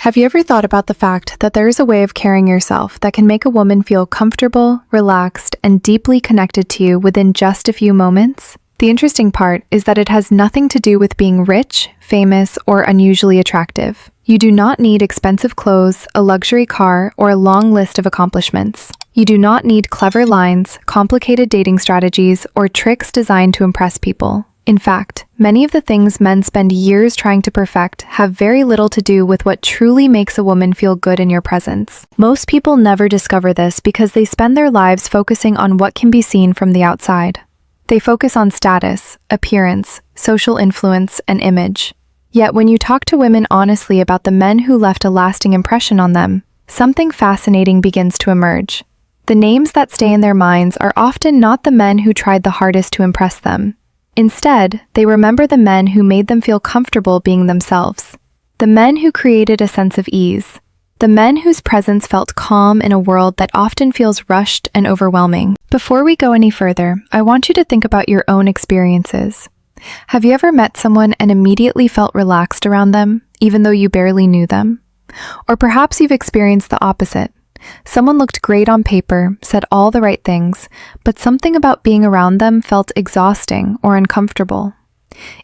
Have you ever thought about the fact that there is a way of carrying yourself that can make a woman feel comfortable, relaxed, and deeply connected to you within just a few moments? The interesting part is that it has nothing to do with being rich, famous, or unusually attractive. You do not need expensive clothes, a luxury car, or a long list of accomplishments. You do not need clever lines, complicated dating strategies, or tricks designed to impress people. In fact, many of the things men spend years trying to perfect have very little to do with what truly makes a woman feel good in your presence. Most people never discover this because they spend their lives focusing on what can be seen from the outside. They focus on status, appearance, social influence, and image. Yet when you talk to women honestly about the men who left a lasting impression on them, something fascinating begins to emerge. The names that stay in their minds are often not the men who tried the hardest to impress them. Instead, they remember the men who made them feel comfortable being themselves. The men who created a sense of ease. The men whose presence felt calm in a world that often feels rushed and overwhelming. Before we go any further, I want you to think about your own experiences. Have you ever met someone and immediately felt relaxed around them, even though you barely knew them? Or perhaps you've experienced the opposite. Someone looked great on paper, said all the right things, but something about being around them felt exhausting or uncomfortable.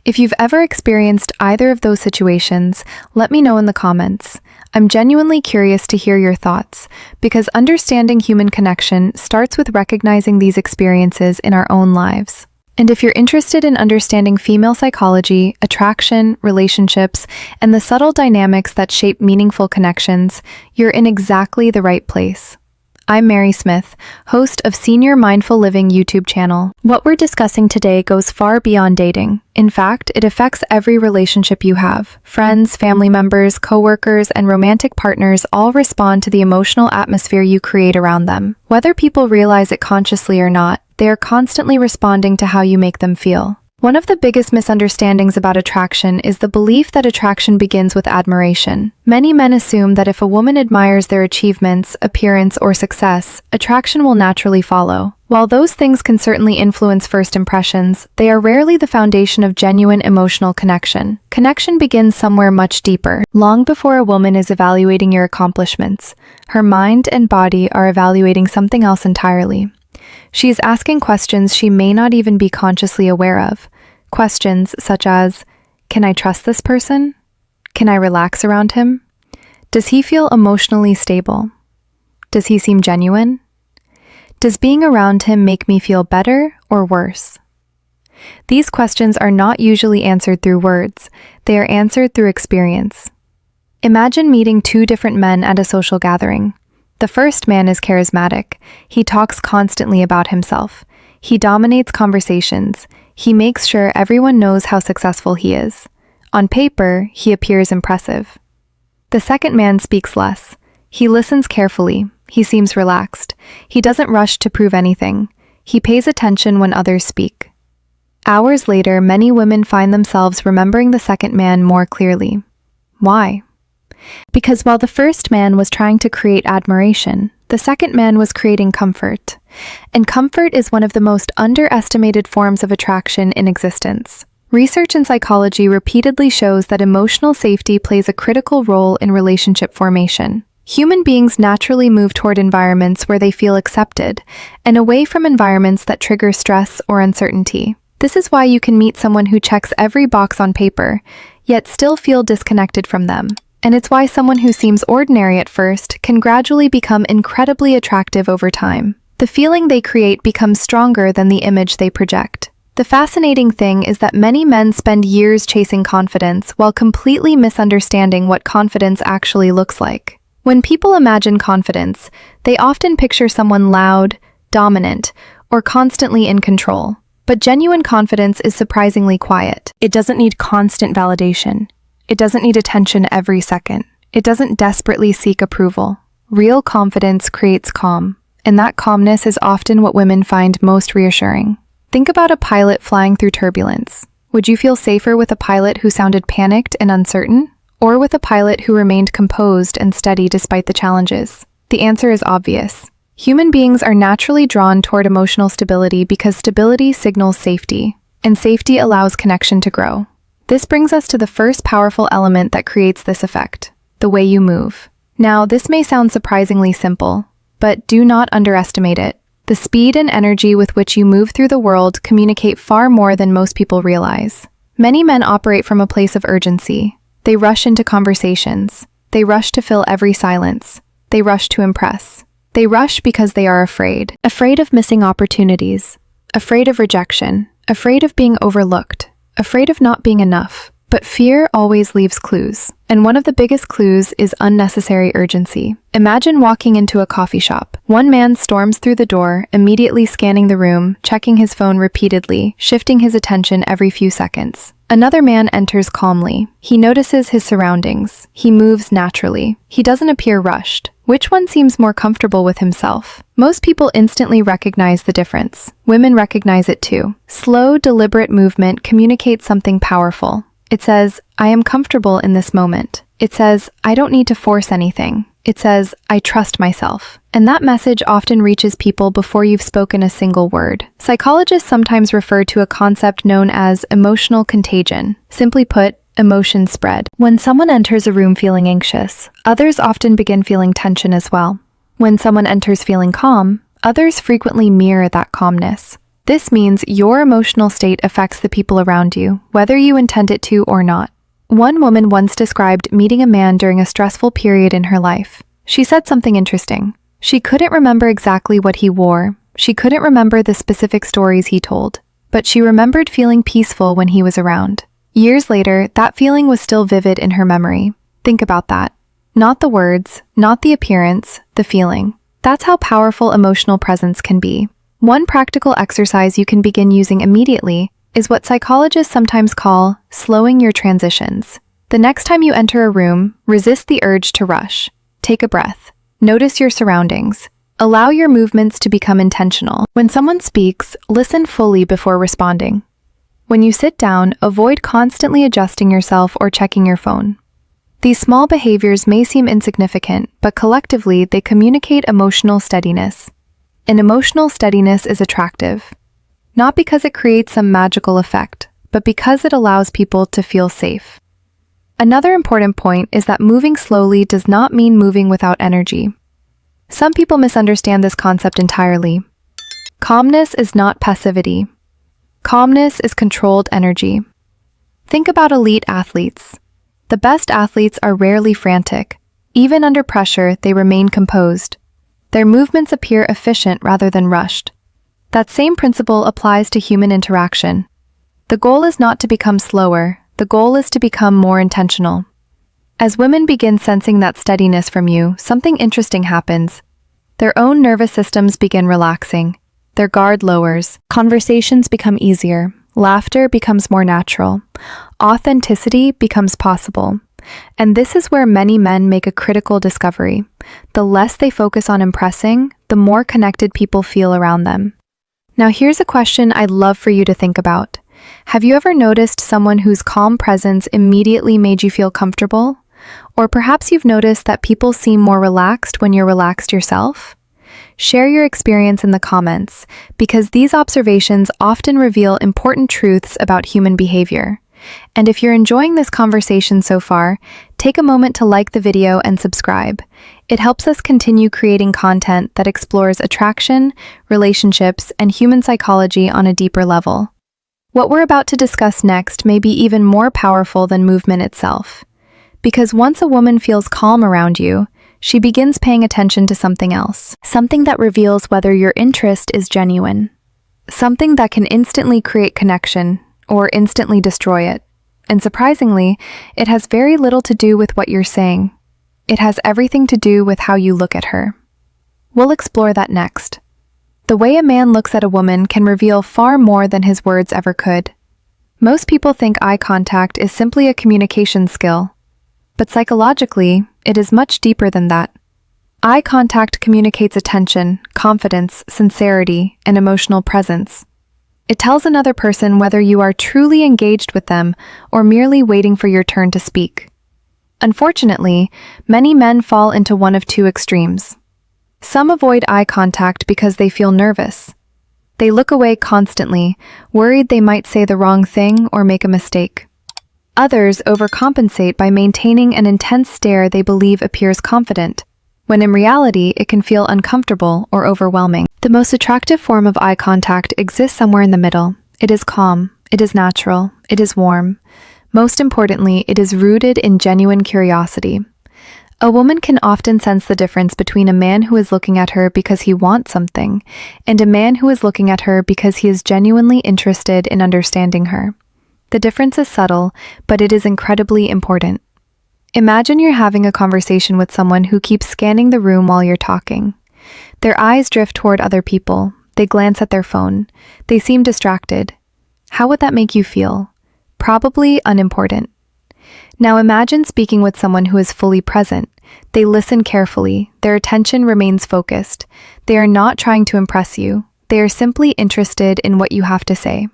If you've ever experienced either of those situations, let me know in the comments. I'm genuinely curious to hear your thoughts, because understanding human connection starts with recognizing these experiences in our own lives. And if you're interested in understanding female psychology, attraction, relationships, and the subtle dynamics that shape meaningful connections, you're in exactly the right place. I'm Mary Smith, host of Senior Mindful Living YouTube channel. What we're discussing today goes far beyond dating. In fact, it affects every relationship you have. Friends, family members, coworkers, and romantic partners all respond to the emotional atmosphere you create around them. Whether people realize it consciously or not, they are constantly responding to how you make them feel. One of the biggest misunderstandings about attraction is the belief that attraction begins with admiration. Many men assume that if a woman admires their achievements, appearance, or success, attraction will naturally follow. While those things can certainly influence first impressions, they are rarely the foundation of genuine emotional connection. Connection begins somewhere much deeper. Long before a woman is evaluating your accomplishments, her mind and body are evaluating something else entirely. She is asking questions she may not even be consciously aware of. Questions such as, can I trust this person? Can I relax around him? Does he feel emotionally stable? Does he seem genuine? Does being around him make me feel better or worse? These questions are not usually answered through words. They are answered through experience. Imagine meeting two different men at a social gathering. The first man is charismatic. He talks constantly about himself. He dominates conversations. He makes sure everyone knows how successful he is. On paper, he appears impressive. The second man speaks less. He listens carefully. He seems relaxed. He doesn't rush to prove anything. He pays attention when others speak. Hours later, many women find themselves remembering the second man more clearly. Why? Because while the first man was trying to create admiration, the second man was creating comfort. And comfort is one of the most underestimated forms of attraction in existence. Research in psychology repeatedly shows that emotional safety plays a critical role in relationship formation. Human beings naturally move toward environments where they feel accepted, and away from environments that trigger stress or uncertainty. This is why you can meet someone who checks every box on paper, yet still feel disconnected from them. And it's why someone who seems ordinary at first can gradually become incredibly attractive over time. The feeling they create becomes stronger than the image they project. The fascinating thing is that many men spend years chasing confidence while completely misunderstanding what confidence actually looks like. When people imagine confidence, they often picture someone loud, dominant, or constantly in control. But genuine confidence is surprisingly quiet. It doesn't need constant validation. It doesn't need attention every second. It doesn't desperately seek approval. Real confidence creates calm, and that calmness is often what women find most reassuring. Think about a pilot flying through turbulence. Would you feel safer with a pilot who sounded panicked and uncertain, or with a pilot who remained composed and steady despite the challenges? The answer is obvious. Human beings are naturally drawn toward emotional stability because stability signals safety, and safety allows connection to grow. This brings us to the first powerful element that creates this effect: the way you move. Now, this may sound surprisingly simple, but do not underestimate it. The speed and energy with which you move through the world communicate far more than most people realize. Many men operate from a place of urgency. They rush into conversations. They rush to fill every silence. They rush to impress. They rush because they are afraid. Afraid of missing opportunities. Afraid of rejection. Afraid of being overlooked. Afraid of not being enough. But fear always leaves clues. And one of the biggest clues is unnecessary urgency. Imagine walking into a coffee shop. One man storms through the door, immediately scanning the room, checking his phone repeatedly, shifting his attention every few seconds. Another man enters calmly. He notices his surroundings. He moves naturally. He doesn't appear rushed. Which one seems more comfortable with himself? Most people instantly recognize the difference. Women recognize it too. Slow, deliberate movement communicates something powerful. It says, I am comfortable in this moment. It says, I don't need to force anything. It says, I trust myself. And that message often reaches people before you've spoken a single word. Psychologists sometimes refer to a concept known as emotional contagion. Simply put, emotions spread. When someone enters a room feeling anxious, others often begin feeling tension as well. When someone enters feeling calm, others frequently mirror that calmness. This means your emotional state affects the people around you, whether you intend it to or not. One woman once described meeting a man during a stressful period in her life. She said something interesting. She couldn't remember exactly what he wore. She couldn't remember the specific stories he told. But she remembered feeling peaceful when he was around. Years later, that feeling was still vivid in her memory. Think about that. Not the words, not the appearance, the feeling. That's how powerful emotional presence can be. One practical exercise you can begin using immediately is what psychologists sometimes call slowing your transitions. The next time you enter a room, resist the urge to rush. Take a breath. Notice your surroundings. Allow your movements to become intentional. When someone speaks, listen fully before responding. When you sit down, avoid constantly adjusting yourself or checking your phone. These small behaviors may seem insignificant, but collectively they communicate emotional steadiness. And emotional steadiness is attractive. Not because it creates some magical effect, but because it allows people to feel safe. Another important point is that moving slowly does not mean moving without energy. Some people misunderstand this concept entirely. Calmness is not passivity. Calmness is controlled energy. Think about elite athletes. The best athletes are rarely frantic. Even under pressure, they remain composed. Their movements appear efficient rather than rushed. That same principle applies to human interaction. The goal is not to become slower, the goal is to become more intentional. As women begin sensing that steadiness from you, something interesting happens. Their own nervous systems begin relaxing. Their guard lowers. Conversations become easier. Laughter becomes more natural. Authenticity becomes possible. And this is where many men make a critical discovery. The less they focus on impressing, the more connected people feel around them. Now here's a question I'd love for you to think about. Have you ever noticed someone whose calm presence immediately made you feel comfortable? Or perhaps you've noticed that people seem more relaxed when you're relaxed yourself? Share your experience in the comments, because these observations often reveal important truths about human behavior. And if you're enjoying this conversation so far, take a moment to like the video and subscribe. It helps us continue creating content that explores attraction, relationships, and human psychology on a deeper level. What we're about to discuss next may be even more powerful than movement itself. Because once a woman feels calm around you, she begins paying attention to something else. Something that reveals whether your interest is genuine. Something that can instantly create connection, or instantly destroy it. And surprisingly, it has very little to do with what you're saying. It has everything to do with how you look at her. We'll explore that next. The way a man looks at a woman can reveal far more than his words ever could. Most people think eye contact is simply a communication skill. But psychologically, it is much deeper than that. Eye contact communicates attention, confidence, sincerity, and emotional presence. It tells another person whether you are truly engaged with them or merely waiting for your turn to speak. Unfortunately, many men fall into one of two extremes. Some avoid eye contact because they feel nervous. They look away constantly, worried they might say the wrong thing or make a mistake. Others overcompensate by maintaining an intense stare they believe appears confident, when in reality it can feel uncomfortable or overwhelming. The most attractive form of eye contact exists somewhere in the middle. It is calm, it is natural, it is warm. Most importantly, it is rooted in genuine curiosity. A woman can often sense the difference between a man who is looking at her because he wants something and a man who is looking at her because he is genuinely interested in understanding her. The difference is subtle, but it is incredibly important. Imagine you're having a conversation with someone who keeps scanning the room while you're talking. Their eyes drift toward other people. They glance at their phone. They seem distracted. How would that make you feel? Probably unimportant. Now imagine speaking with someone who is fully present. They listen carefully. Their attention remains focused. They are not trying to impress you. They are simply interested in what you have to say.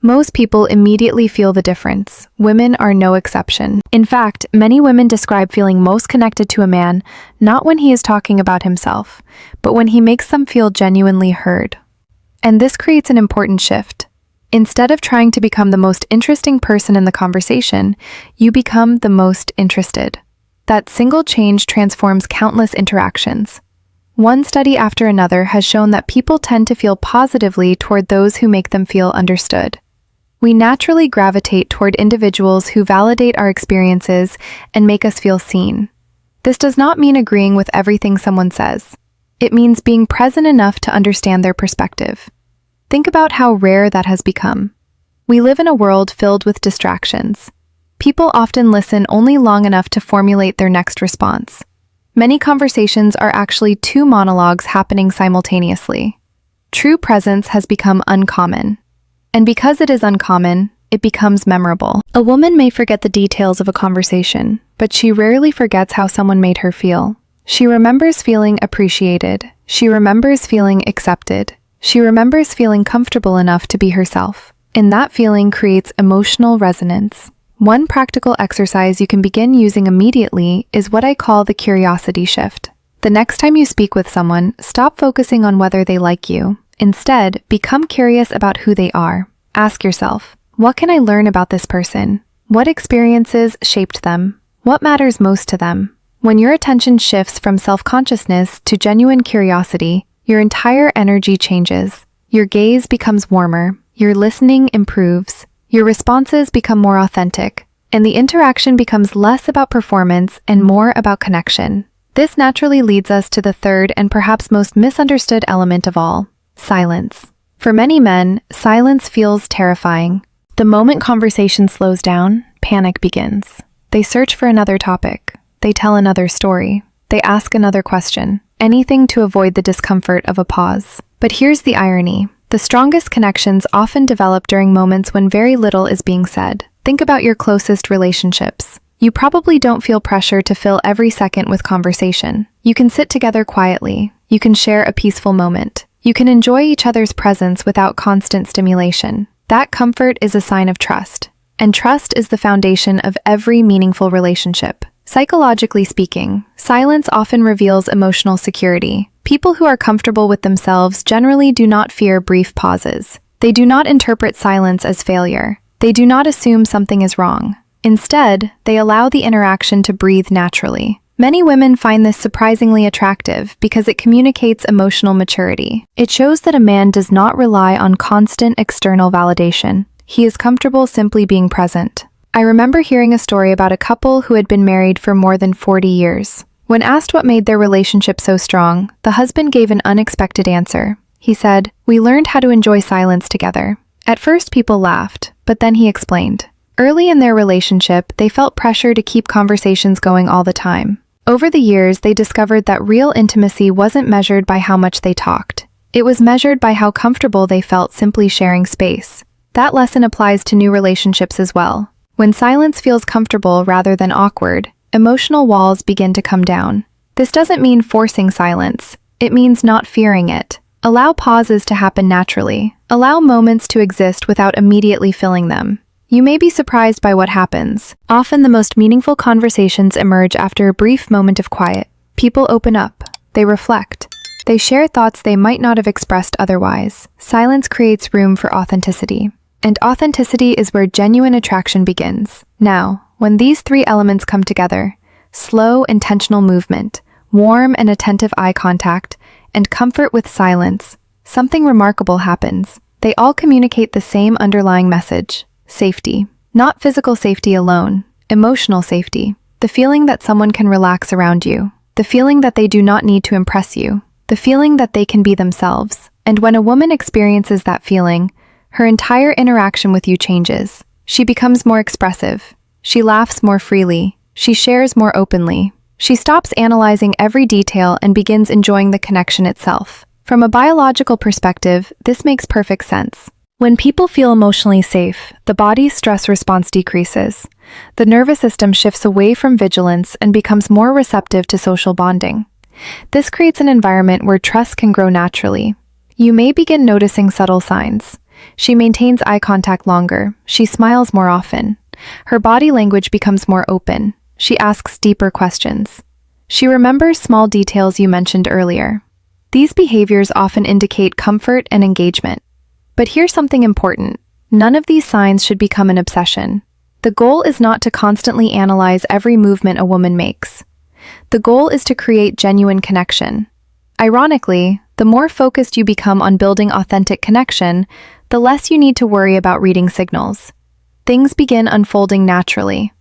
Most people immediately feel the difference. Women are no exception. In fact, many women describe feeling most connected to a man not when he is talking about himself, but when he makes them feel genuinely heard. And this creates an important shift. Instead of trying to become the most interesting person in the conversation, you become the most interested. That single change transforms countless interactions. One study after another has shown that people tend to feel positively toward those who make them feel understood. We naturally gravitate toward individuals who validate our experiences and make us feel seen. This does not mean agreeing with everything someone says. It means being present enough to understand their perspective. Think about how rare that has become. We live in a world filled with distractions. People often listen only long enough to formulate their next response. Many conversations are actually two monologues happening simultaneously. True presence has become uncommon. And because it is uncommon, it becomes memorable. A woman may forget the details of a conversation, but she rarely forgets how someone made her feel. She remembers feeling appreciated. She remembers feeling accepted. She remembers feeling comfortable enough to be herself. And that feeling creates emotional resonance. One practical exercise you can begin using immediately is what I call the curiosity shift. The next time you speak with someone, stop focusing on whether they like you. Instead, become curious about who they are. Ask yourself, what can I learn about this person? What experiences shaped them? What matters most to them? When your attention shifts from self-consciousness to genuine curiosity, your entire energy changes. Your gaze becomes warmer, your listening improves, your responses become more authentic, and the interaction becomes less about performance and more about connection. This naturally leads us to the third and perhaps most misunderstood element of all, silence. For many men, silence feels terrifying. The moment conversation slows down, panic begins. They search for another topic. They tell another story. They ask another question. Anything to avoid the discomfort of a pause. But here's the irony. The strongest connections often develop during moments when very little is being said. Think about your closest relationships. You probably don't feel pressure to fill every second with conversation. You can sit together quietly. You can share a peaceful moment. You can enjoy each other's presence without constant stimulation. That comfort is a sign of trust. And trust is the foundation of every meaningful relationship. Psychologically speaking, silence often reveals emotional security. People who are comfortable with themselves generally do not fear brief pauses. They do not interpret silence as failure. They do not assume something is wrong. Instead, they allow the interaction to breathe naturally. Many women find this surprisingly attractive because it communicates emotional maturity. It shows that a man does not rely on constant external validation. He is comfortable simply being present. I remember hearing a story about a couple who had been married for more than 40 years. When asked what made their relationship so strong, the husband gave an unexpected answer. He said, "We learned how to enjoy silence together." At first, people laughed, but then he explained. Early in their relationship, they felt pressure to keep conversations going all the time. Over the years, they discovered that real intimacy wasn't measured by how much they talked. It was measured by how comfortable they felt simply sharing space. That lesson applies to new relationships as well. When silence feels comfortable rather than awkward, emotional walls begin to come down. This doesn't mean forcing silence. It means not fearing it. Allow pauses to happen naturally. Allow moments to exist without immediately filling them. You may be surprised by what happens. Often the most meaningful conversations emerge after a brief moment of quiet. People open up. They reflect. They share thoughts they might not have expressed otherwise. Silence creates room for authenticity. And authenticity is where genuine attraction begins. Now, when these three elements come together, slow, intentional movement, warm and attentive eye contact, and comfort with silence, something remarkable happens. They all communicate the same underlying message: safety. Not physical safety alone, emotional safety. The feeling that someone can relax around you. The feeling that they do not need to impress you. The feeling that they can be themselves. And when a woman experiences that feeling, her entire interaction with you changes. She becomes more expressive. She laughs more freely. She shares more openly. She stops analyzing every detail and begins enjoying the connection itself. From a biological perspective, this makes perfect sense. When people feel emotionally safe, the body's stress response decreases. The nervous system shifts away from vigilance and becomes more receptive to social bonding. This creates an environment where trust can grow naturally. You may begin noticing subtle signs. She maintains eye contact longer. She smiles more often. Her body language becomes more open. She asks deeper questions. She remembers small details you mentioned earlier. These behaviors often indicate comfort and engagement. But here's something important. None of these signs should become an obsession. The goal is not to constantly analyze every movement a woman makes. The goal is to create genuine connection. Ironically, the more focused you become on building authentic connection, the less you need to worry about reading signals. Things begin unfolding naturally.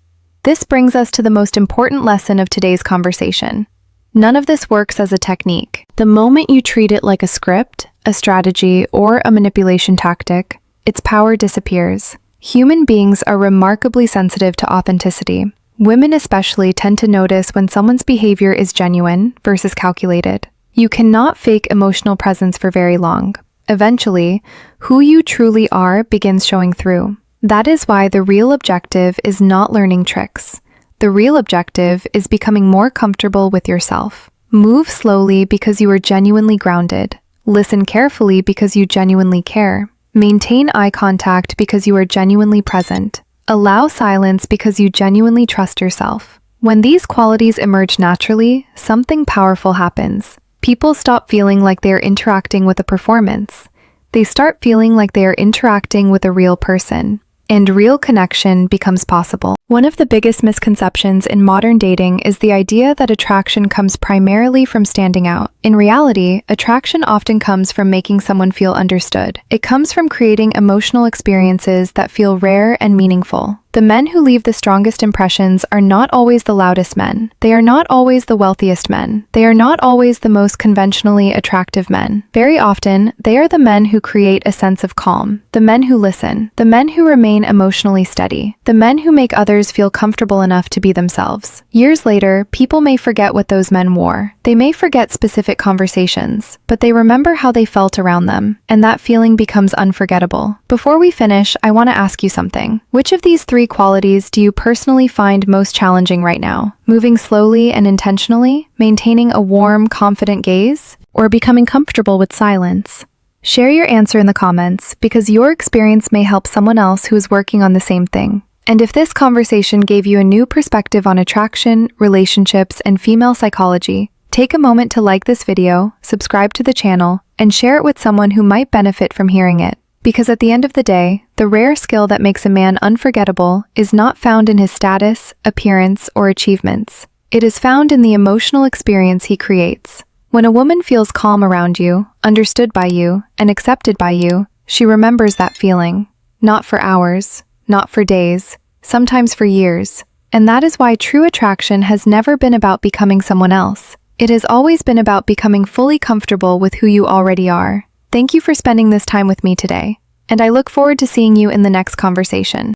This brings us to the most important lesson of today's conversation. None of this works as a technique. The moment you treat it like a script, a strategy, or a manipulation tactic, its power disappears. Human beings are remarkably sensitive to authenticity. Women especially tend to notice when someone's behavior is genuine versus calculated. You cannot fake emotional presence for very long. Eventually, who you truly are begins showing through. That is why the real objective is not learning tricks. The real objective is becoming more comfortable with yourself. Move slowly because you are genuinely grounded. Listen carefully because you genuinely care. Maintain eye contact because you are genuinely present. Allow silence because you genuinely trust yourself. When these qualities emerge naturally, something powerful happens. People stop feeling like they are interacting with a performance. They start feeling like they are interacting with a real person. And real connection becomes possible. One of the biggest misconceptions in modern dating is the idea that attraction comes primarily from standing out. In reality, attraction often comes from making someone feel understood. It comes from creating emotional experiences that feel rare and meaningful. The men who leave the strongest impressions are not always the loudest men. They are not always the wealthiest men. They are not always the most conventionally attractive men. Very often, they are the men who create a sense of calm, the men who listen, the men who remain emotionally steady, the men who make others feel comfortable enough to be themselves. Years later, people may forget what those men wore. They may forget specific conversations, but they remember how they felt around them, and that feeling becomes unforgettable. Before we finish, I want to ask you something. Which of these three qualities do you personally find most challenging right now? Moving slowly and intentionally, maintaining a warm, confident gaze, or becoming comfortable with silence? Share your answer in the comments because your experience may help someone else who is working on the same thing. And if this conversation gave you a new perspective on attraction, relationships, and female psychology, take a moment to like this video, subscribe to the channel, and share it with someone who might benefit from hearing it. Because at the end of the day, the rare skill that makes a man unforgettable is not found in his status, appearance, or achievements. It is found in the emotional experience he creates. When a woman feels calm around you, understood by you, and accepted by you, she remembers that feeling. Not for hours, not for days, sometimes for years. And that is why true attraction has never been about becoming someone else. It has always been about becoming fully comfortable with who you already are. Thank you for spending this time with me today, and I look forward to seeing you in the next conversation.